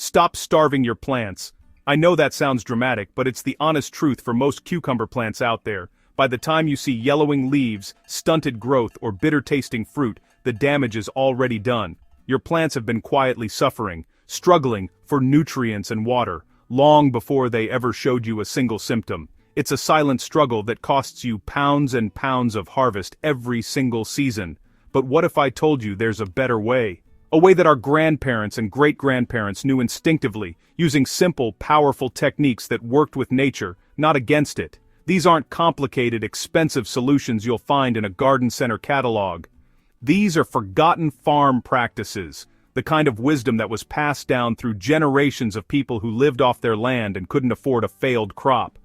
Stop starving your plants. I know that sounds dramatic, but it's the honest truth for most cucumber plants out there. By the time you see yellowing leaves, stunted growth, or bitter-tasting fruit, the damage is already done. Your plants have been quietly suffering, struggling for nutrients and water, long before they ever showed you a single symptom. It's a silent struggle that costs you pounds and pounds of harvest every single season. But what if I told you there's a better way? A way that our grandparents and great-grandparents knew instinctively, using simple, powerful techniques that worked with nature, not against it. These aren't complicated, expensive solutions you'll find in a garden center catalog. These are forgotten farm practices, the kind of wisdom that was passed down through generations of people who lived off their land and couldn't afford a failed crop.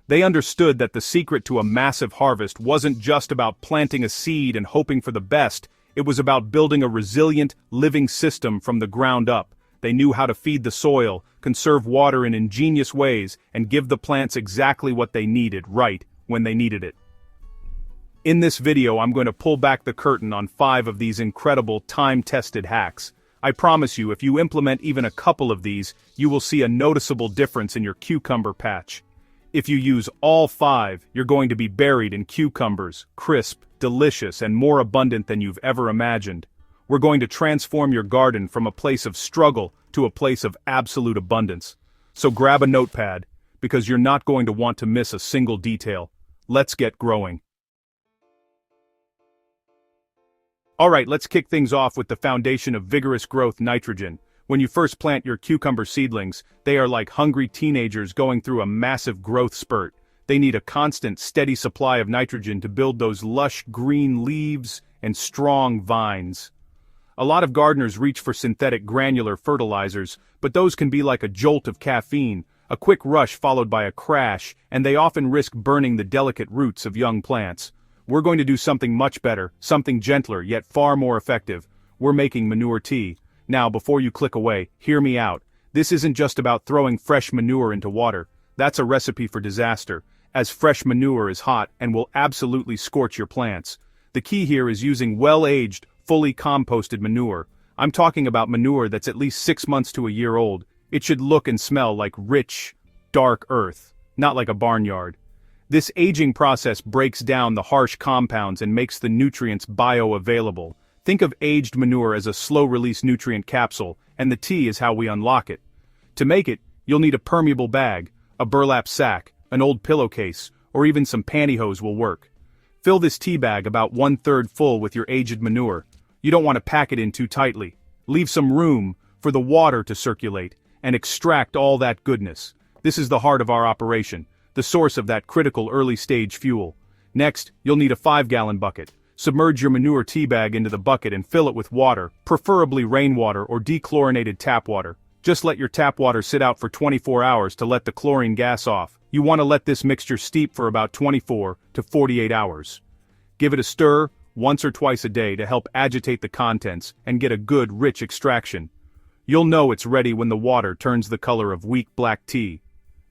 They understood that the secret to a massive harvest wasn't just about planting a seed and hoping for the best. It was about building a resilient, living system from the ground up. They knew how to feed the soil, conserve water in ingenious ways, and give the plants exactly what they needed right when they needed it. In this video, I'm going to pull back the curtain on 5 of these incredible, time-tested hacks. I promise you, if you implement even a couple of these, you will see a noticeable difference in your cucumber patch. If you use all 5, you're going to be buried in cucumbers, crisp, delicious, and more abundant than you've ever imagined. We're going to transform your garden from a place of struggle to a place of absolute abundance. So grab a notepad, because you're not going to want to miss a single detail. Let's get growing. Alright, let's kick things off with the foundation of vigorous growth: nitrogen. When you first plant your cucumber seedlings, they are like hungry teenagers going through a massive growth spurt. They need a constant, steady supply of nitrogen to build those lush green leaves and strong vines. A lot of gardeners reach for synthetic granular fertilizers, but those can be like a jolt of caffeine, a quick rush followed by a crash, and they often risk burning the delicate roots of young plants. We're going to do something much better, something gentler yet far more effective. We're making manure tea. Now, before you click away, hear me out. This isn't just about throwing fresh manure into water. That's a recipe for disaster, as fresh manure is hot and will absolutely scorch your plants. The key here is using well-aged, fully composted manure. I'm talking about manure that's at least 6 months to a year old. It should look and smell like rich, dark earth, not like a barnyard. This aging process breaks down the harsh compounds and makes the nutrients bioavailable. Think of aged manure as a slow-release nutrient capsule, and the tea is how we unlock it. To make it, you'll need a permeable bag, a burlap sack, an old pillowcase, or even some pantyhose will work. Fill this tea bag about 1/3 full with your aged manure. You don't want to pack it in too tightly. Leave some room for the water to circulate, and extract all that goodness. This is the heart of our operation, the source of that critical early-stage fuel. Next, you'll need a 5-gallon bucket. Submerge your manure tea bag into the bucket and fill it with water, preferably rainwater or dechlorinated tap water. Just let your tap water sit out for 24 hours to let the chlorine gas off. You want to let this mixture steep for about 24 to 48 hours. Give it a stir once or twice a day to help agitate the contents and get a good, rich extraction. You'll know it's ready when the water turns the color of weak black tea.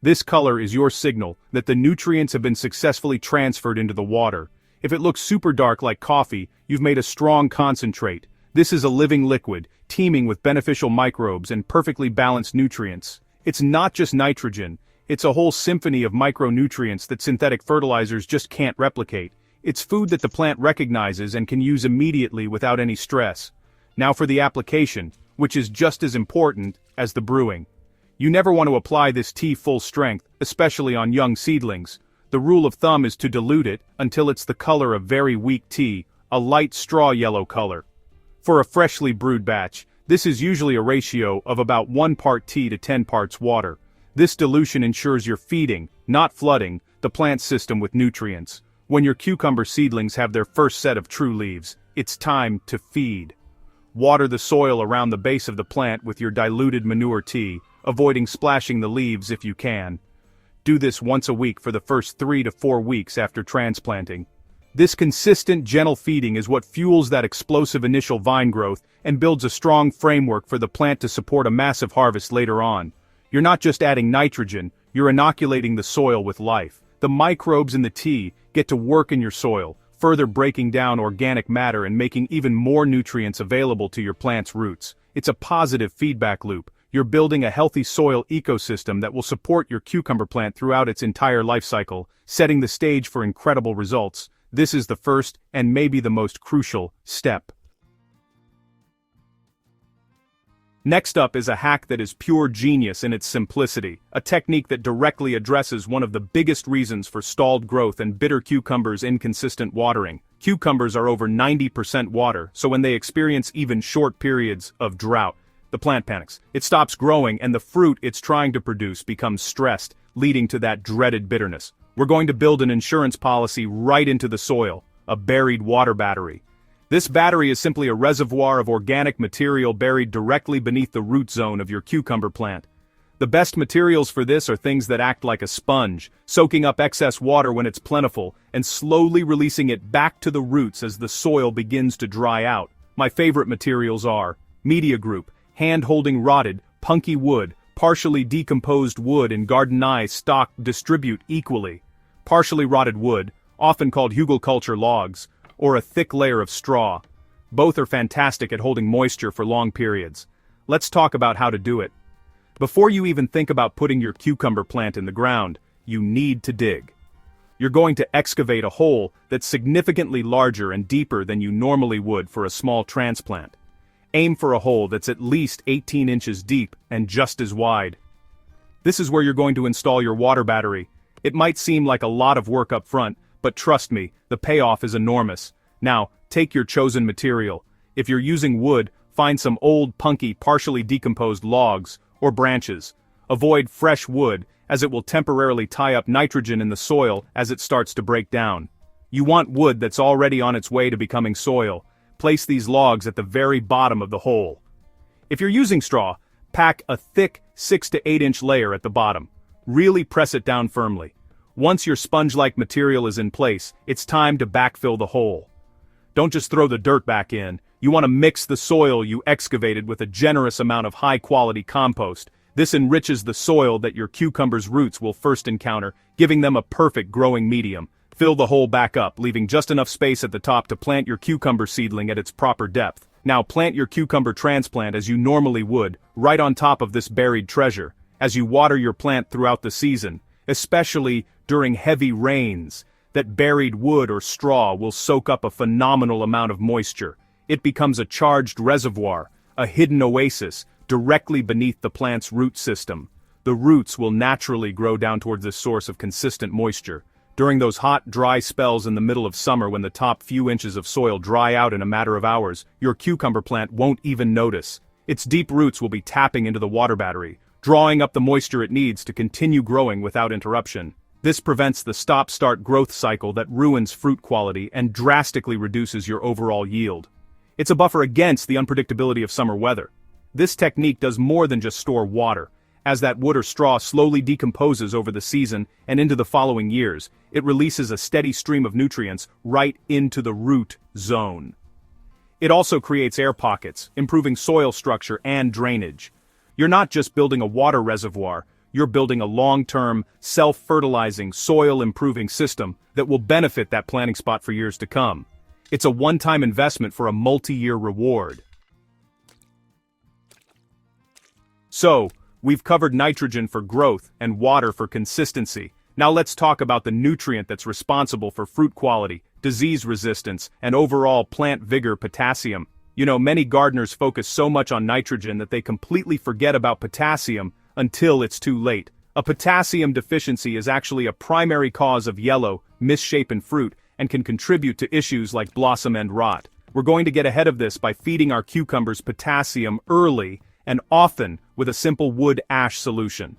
This color is your signal that the nutrients have been successfully transferred into the water. If it looks super dark like coffee, you've made a strong concentrate. This is a living liquid, teeming with beneficial microbes and perfectly balanced nutrients. It's not just nitrogen, it's a whole symphony of micronutrients that synthetic fertilizers just can't replicate. It's food that the plant recognizes and can use immediately without any stress. Now for the application, which is just as important as the brewing. You never want to apply this tea full strength, especially on young seedlings. The rule of thumb is to dilute it until it's the color of very weak tea, a light straw yellow color. For a freshly brewed batch, this is usually a ratio of about 1 part tea to 10 parts water. This dilution ensures you're feeding, not flooding, the plant system with nutrients. When your cucumber seedlings have their first set of true leaves, it's time to feed. Water the soil around the base of the plant with your diluted manure tea, avoiding splashing the leaves if you can. Do this once a week for the first 3 to 4 weeks after transplanting. This consistent, gentle feeding is what fuels that explosive initial vine growth and builds a strong framework for the plant to support a massive harvest later on. You're not just adding nitrogen, you're inoculating the soil with life. The microbes in the tea get to work in your soil, further breaking down organic matter and making even more nutrients available to your plant's roots. It's a positive feedback loop. You're building a healthy soil ecosystem that will support your cucumber plant throughout its entire life cycle, setting the stage for incredible results. This is the first and maybe the most crucial step. Next up is a hack that is pure genius in its simplicity, a technique that directly addresses one of the biggest reasons for stalled growth and bitter cucumbers' inconsistent watering. Cucumbers are over 90% water, so when they experience even short periods of drought, the plant panics. It stops growing and the fruit it's trying to produce becomes stressed, leading to that dreaded bitterness. We're going to build an insurance policy right into the soil, a buried water battery. This battery is simply a reservoir of organic material buried directly beneath the root zone of your cucumber plant. The best materials for this are things that act like a sponge, soaking up excess water when it's plentiful, and slowly releasing it back to the roots as the soil begins to dry out. My favorite materials are media group, hand-holding rotted, punky wood, partially decomposed wood and gardenized stock distribute equally. Partially rotted wood, often called hugelkultur logs, or a thick layer of straw. Both are fantastic at holding moisture for long periods. Let's talk about how to do it. Before you even think about putting your cucumber plant in the ground, you need to dig. You're going to excavate a hole that's significantly larger and deeper than you normally would for a small transplant. Aim for a hole that's at least 18 inches deep and just as wide. This is where you're going to install your water battery. It might seem like a lot of work up front, but trust me, the payoff is enormous. Now, take your chosen material. If you're using wood, find some old, punky, partially decomposed logs or branches. Avoid fresh wood, as it will temporarily tie up nitrogen in the soil as it starts to break down. You want wood that's already on its way to becoming soil. Place these logs at the very bottom of the hole. If you're using straw, pack a thick 6 to 8 inch layer at the bottom. Really press it down firmly. Once your sponge-like material is in place, it's time to backfill the hole. Don't just throw the dirt back in. You want to mix the soil you excavated with a generous amount of high-quality compost. This enriches the soil that your cucumber's roots will first encounter, giving them a perfect growing medium. Fill the hole back up, leaving just enough space at the top to plant your cucumber seedling at its proper depth. Now plant your cucumber transplant as you normally would, right on top of this buried treasure. As you water your plant throughout the season, especially during heavy rains, that buried wood or straw will soak up a phenomenal amount of moisture. It becomes a charged reservoir, a hidden oasis, directly beneath the plant's root system. The roots will naturally grow down towards this source of consistent moisture. During those hot, dry spells in the middle of summer when the top few inches of soil dry out in a matter of hours, your cucumber plant won't even notice. Its deep roots will be tapping into the water battery, drawing up the moisture it needs to continue growing without interruption. This prevents the stop-start growth cycle that ruins fruit quality and drastically reduces your overall yield. It's a buffer against the unpredictability of summer weather. This technique does more than just store water. As that wood or straw slowly decomposes over the season and into the following years, it releases a steady stream of nutrients right into the root zone. It also creates air pockets, improving soil structure and drainage. You're not just building a water reservoir, you're building a long-term, self-fertilizing, soil-improving system that will benefit that planting spot for years to come. It's a one-time investment for a multi-year reward. So, we've covered nitrogen for growth and water for consistency. Now let's talk about the nutrient that's responsible for fruit quality, disease resistance, and overall plant vigor: potassium. You know, many gardeners focus so much on nitrogen that they completely forget about potassium until it's too late. A potassium deficiency is actually a primary cause of yellow, misshapen fruit and can contribute to issues like blossom end rot. We're going to get ahead of this by feeding our cucumbers potassium early and often with a simple wood ash solution.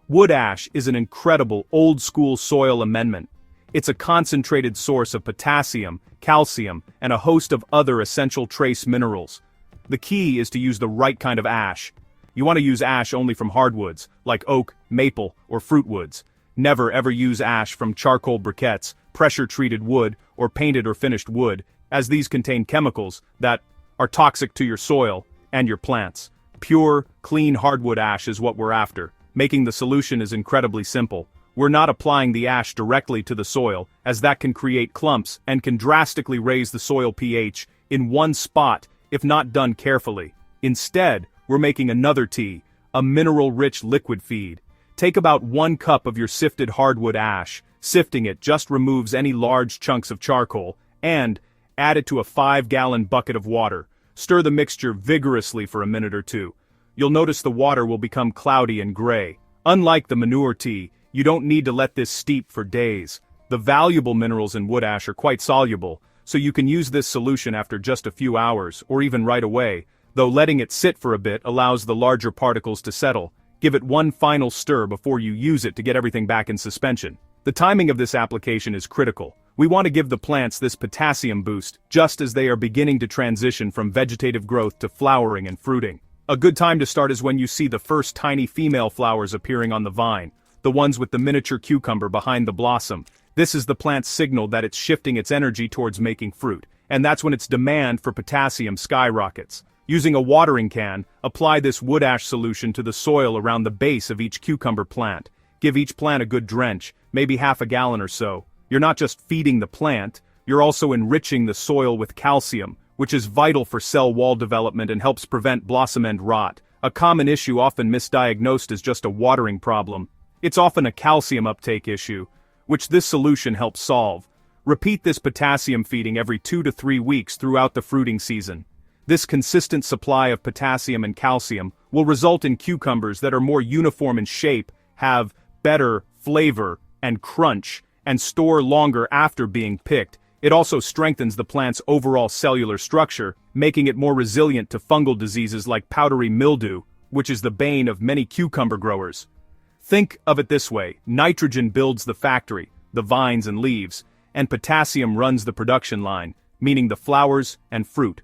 Wood ash is an incredible old-school soil amendment. It's a concentrated source of potassium, calcium, and a host of other essential trace minerals. The key is to use the right kind of ash. You want to use ash only from hardwoods, like oak, maple, or fruitwoods. Never ever use ash from charcoal briquettes, pressure-treated wood, or painted or finished wood, as these contain chemicals that are toxic to your soil and your plants. Pure, clean hardwood ash is what we're after. Making the solution is incredibly simple. We're not applying the ash directly to the soil, as that can create clumps and can drastically raise the soil pH in one spot if not done carefully. Instead, we're making another tea, a mineral-rich liquid feed. Take about 1 cup of your sifted hardwood ash, sifting it just removes any large chunks of charcoal, and add it to a 5-gallon bucket of water. Stir the mixture vigorously for a minute or two. You'll notice the water will become cloudy and gray. Unlike the manure tea, you don't need to let this steep for days. The valuable minerals in wood ash are quite soluble, so you can use this solution after just a few hours, or even right away, though letting it sit for a bit allows the larger particles to settle. Give it one final stir before you use it to get everything back in suspension. The timing of this application is critical. We want to give the plants this potassium boost just as they are beginning to transition from vegetative growth to flowering and fruiting. A good time to start is when you see the first tiny female flowers appearing on the vine, the ones with the miniature cucumber behind the blossom. This is the plant's signal that it's shifting its energy towards making fruit, and that's when its demand for potassium skyrockets. Using a watering can, apply this wood ash solution to the soil around the base of each cucumber plant. Give each plant a good drench, maybe half a gallon or so. You're not just feeding the plant, you're also enriching the soil with calcium, which is vital for cell wall development and helps prevent blossom end rot, a common issue often misdiagnosed as just a watering problem. It's often a calcium uptake issue, which this solution helps solve. Repeat this potassium feeding every 2 to 3 weeks throughout the fruiting season. This consistent supply of potassium and calcium will result in cucumbers that are more uniform in shape, have better flavor and crunch, and store longer after being picked. It also strengthens the plant's overall cellular structure, making it more resilient to fungal diseases like powdery mildew, which is the bane of many cucumber growers. Think of it this way: nitrogen builds the factory, the vines and leaves, and potassium runs the production line, meaning the flowers and fruit.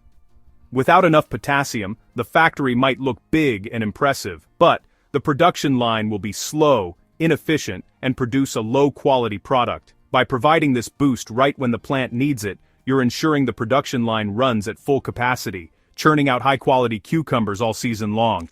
Without enough potassium, the factory might look big and impressive, but the production line will be slow, inefficient, and produce a low-quality product. By providing this boost right when the plant needs it, you're ensuring the production line runs at full capacity, churning out high-quality cucumbers all season long.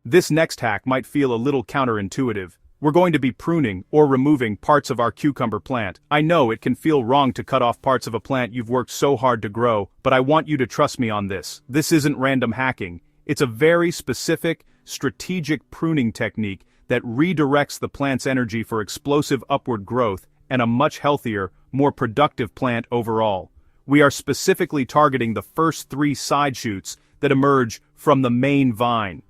This next hack might feel a little counterintuitive. We're going to be pruning or removing parts of our cucumber plant. I know it can feel wrong to cut off parts of a plant you've worked so hard to grow, but I want you to trust me on this. This isn't random hacking. It's a very specific, strategic pruning technique that redirects the plant's energy for explosive upward growth and a much healthier, more productive plant overall. We are specifically targeting the first 3 side shoots that emerge from the main vine.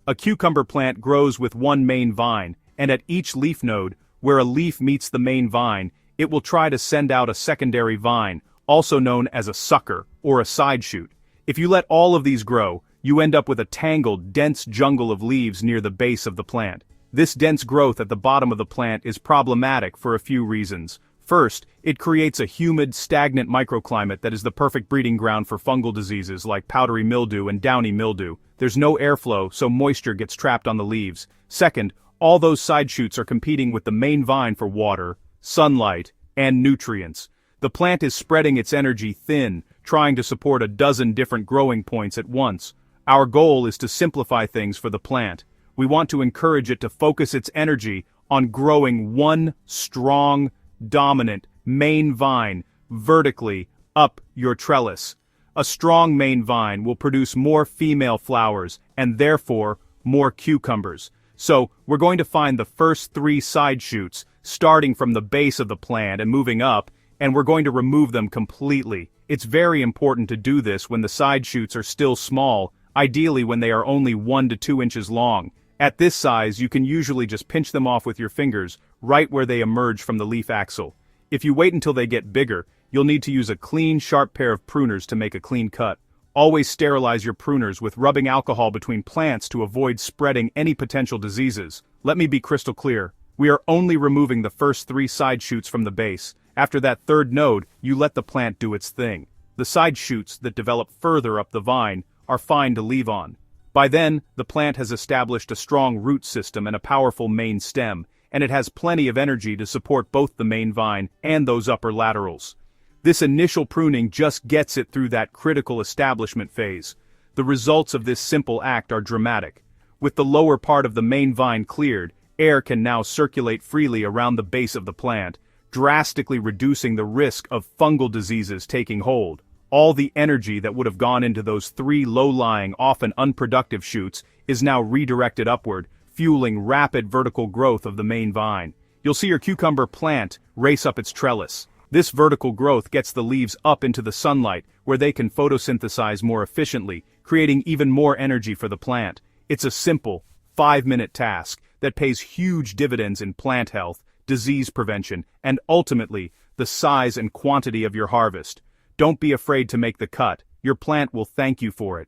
A cucumber plant grows with one main vine, and at each leaf node, where a leaf meets the main vine, it will try to send out a secondary vine, also known as a sucker or a side shoot. If you let all of these grow, you end up with a tangled, dense jungle of leaves near the base of the plant. This dense growth at the bottom of the plant is problematic for a few reasons. First, it creates a humid, stagnant microclimate that is the perfect breeding ground for fungal diseases like powdery mildew and downy mildew. There's no airflow, so moisture gets trapped on the leaves. Second, all those side shoots are competing with the main vine for water, sunlight, and nutrients. The plant is spreading its energy thin, trying to support a dozen different growing points at once. Our goal is to simplify things for the plant. We want to encourage it to focus its energy on growing one strong, dominant main vine vertically up your trellis. A strong main vine will produce more female flowers and therefore more cucumbers. So, we're going to find the first 3 side shoots, starting from the base of the plant and moving up, and we're going to remove them completely. It's very important to do this when the side shoots are still small, ideally when they are only 1 to 2 inches long. At this size, you can usually just pinch them off with your fingers, right where they emerge from the leaf axil. If you wait until they get bigger, you'll need to use a clean, sharp pair of pruners to make a clean cut. Always sterilize your pruners with rubbing alcohol between plants to avoid spreading any potential diseases. Let me be crystal clear. We are only removing the first 3 side shoots from the base. After that 3rd node, you let the plant do its thing. The side shoots that develop further up the vine are fine to leave on. By then, the plant has established a strong root system and a powerful main stem, and it has plenty of energy to support both the main vine and those upper laterals. This initial pruning just gets it through that critical establishment phase. The results of this simple act are dramatic. With the lower part of the main vine cleared, air can now circulate freely around the base of the plant, drastically reducing the risk of fungal diseases taking hold. All the energy that would have gone into those three low-lying, often unproductive shoots is now redirected upward, fueling rapid vertical growth of the main vine. You'll see your cucumber plant race up its trellis. This vertical growth gets the leaves up into the sunlight, where they can photosynthesize more efficiently, creating even more energy for the plant. It's a simple, 5-minute task that pays huge dividends in plant health, disease prevention, and ultimately, the size and quantity of your harvest. Don't be afraid to make the cut. Your plant will thank you for it.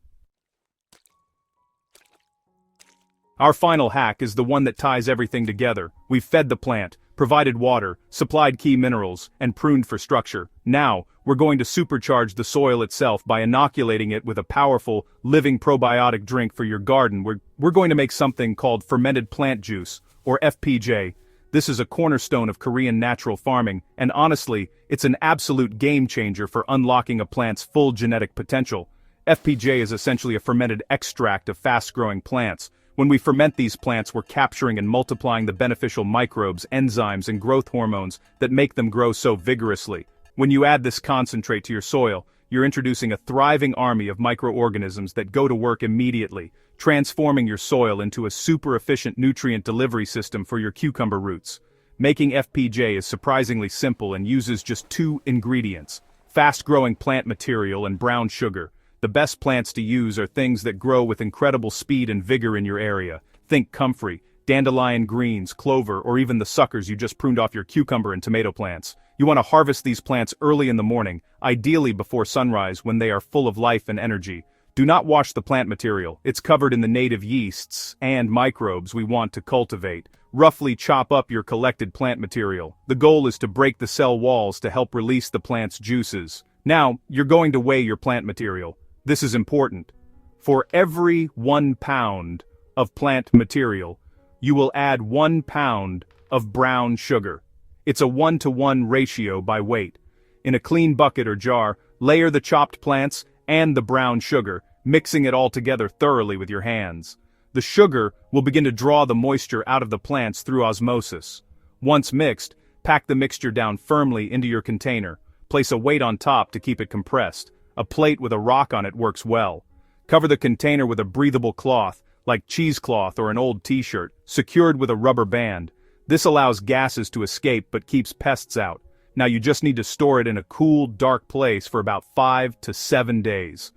Our final hack is the one that ties everything together. We've fed the plant, provided water, supplied key minerals, and pruned for structure. Now, we're going to supercharge the soil itself by inoculating it with a powerful, living probiotic drink for your garden. We're going to make something called fermented plant juice, or FPJ. This is a cornerstone of Korean natural farming, and honestly, it's an absolute game changer for unlocking a plant's full genetic potential. FPJ is essentially a fermented extract of fast-growing plants. When we ferment these plants, we're capturing and multiplying the beneficial microbes, enzymes, and growth hormones that make them grow so vigorously. When you add this concentrate to your soil, you're introducing a thriving army of microorganisms that go to work immediately, transforming your soil into a super-efficient nutrient delivery system for your cucumber roots. Making FPJ is surprisingly simple and uses just 2 ingredients: fast-growing plant material and brown sugar. The best plants to use are things that grow with incredible speed and vigor in your area. Think comfrey, dandelion greens, clover, or even the suckers you just pruned off your cucumber and tomato plants. You want to harvest these plants early in the morning, ideally before sunrise when they are full of life and energy. Do not wash the plant material. It's covered in the native yeasts and microbes we want to cultivate. Roughly chop up your collected plant material. The goal is to break the cell walls to help release the plant's juices. Now, you're going to weigh your plant material. This is important. For every 1 pound of plant material, you will add 1 pound of brown sugar. It's a 1-to-1 ratio by weight. In a clean bucket or jar, layer the chopped plants and the brown sugar, mixing it all together thoroughly with your hands. The sugar will begin to draw the moisture out of the plants through osmosis. Once mixed, pack the mixture down firmly into your container. Place a weight on top to keep it compressed. A plate with a rock on it works well. Cover the container with a breathable cloth, like cheesecloth or an old t-shirt, secured with a rubber band. This allows gases to escape but keeps pests out. Now you just need to store it in a cool, dark place for about 5 to 7 days.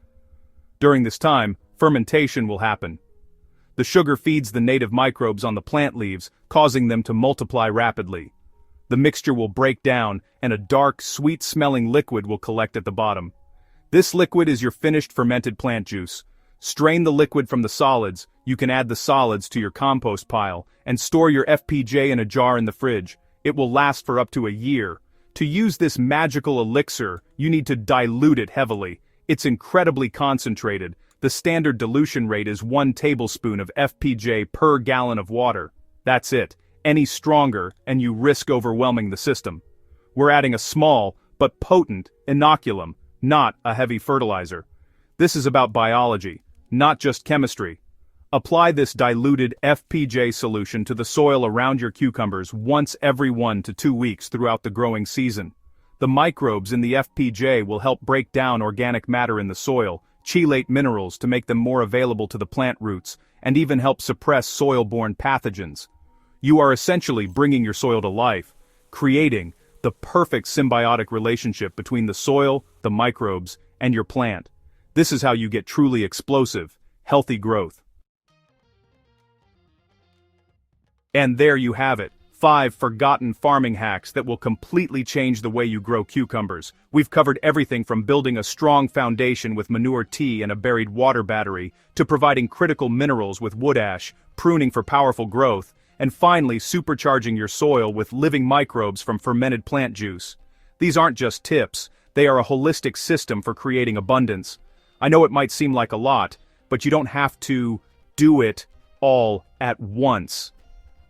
During this time, fermentation will happen. The sugar feeds the native microbes on the plant leaves, causing them to multiply rapidly. The mixture will break down, and a dark, sweet-smelling liquid will collect at the bottom. This liquid is your finished fermented plant juice. Strain the liquid from the solids. You can add the solids to your compost pile, and store your FPJ in a jar in the fridge. It will last for up to a year. To use this magical elixir, you need to dilute it heavily. It's incredibly concentrated. The standard dilution rate is 1 tablespoon of FPJ per gallon of water. That's it. Any stronger, and you risk overwhelming the system. We're adding a small, but potent, inoculum, not a heavy fertilizer. This is about biology, not just chemistry. Apply this diluted FPJ solution to the soil around your cucumbers once every 1 to 2 weeks throughout the growing season. The microbes in the FPJ will help break down organic matter in the soil, chelate minerals to make them more available to the plant roots, and even help suppress soil-borne pathogens. You are essentially bringing your soil to life, creating the perfect symbiotic relationship between the soil, the microbes, and your plant. This is how you get truly explosive, healthy growth. And there you have it, 5 forgotten farming hacks that will completely change the way you grow cucumbers. We've covered everything from building a strong foundation with manure tea and a buried water battery, to providing critical minerals with wood ash, pruning for powerful growth, and finally supercharging your soil with living microbes from fermented plant juice. These aren't just tips, they are a holistic system for creating abundance. I know it might seem like a lot, but you don't have to do it all at once.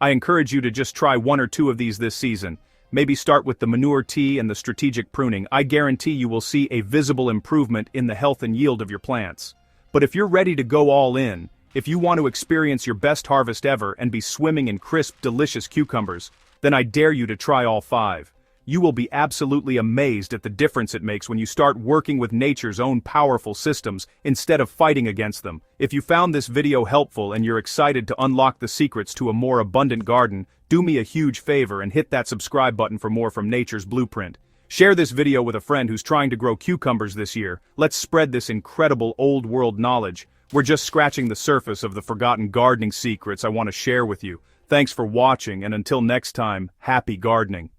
I encourage you to just try 1 or 2 of these this season. Maybe start with the manure tea and the strategic pruning. I guarantee you will see a visible improvement in the health and yield of your plants. But if you're ready to go all in, if you want to experience your best harvest ever and be swimming in crisp, delicious cucumbers, then I dare you to try all 5. You will be absolutely amazed at the difference it makes when you start working with nature's own powerful systems instead of fighting against them. If you found this video helpful and you're excited to unlock the secrets to a more abundant garden, do me a huge favor and hit that subscribe button for more from nature's blueprint. Share this video with a friend who's trying to grow cucumbers this year. Let's spread this incredible old world knowledge. We're just scratching the surface of the forgotten gardening secrets I want to share with you. Thanks for watching, and until next time, happy gardening.